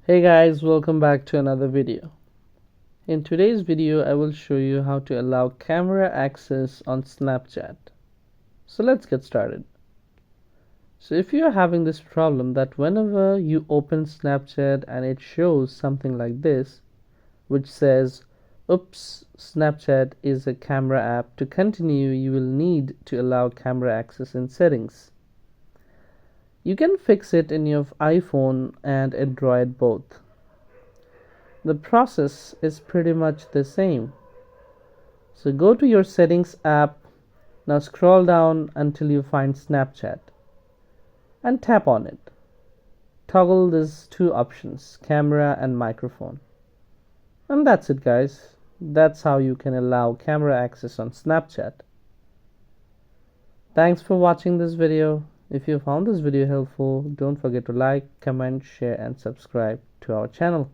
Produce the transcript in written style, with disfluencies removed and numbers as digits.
Hey guys, welcome back to another video. In today's video, I will show you how to allow camera access on Snapchat. So let's get started. So if you are having this problem that whenever you open Snapchat and it shows something like this, which says, "Oops, Snapchat is a camera app. To continue, you will need to allow camera access in settings." You can fix it in your iPhone and Android both. The process is pretty much the same. So go to your settings app. Now scroll down until you find Snapchat and tap on it. Toggle these two options, camera and microphone. And that's it, guys. That's how you can allow camera access on Snapchat. Thanks for watching this video. If you found this video helpful, don't forget to like, comment, share and subscribe to our channel.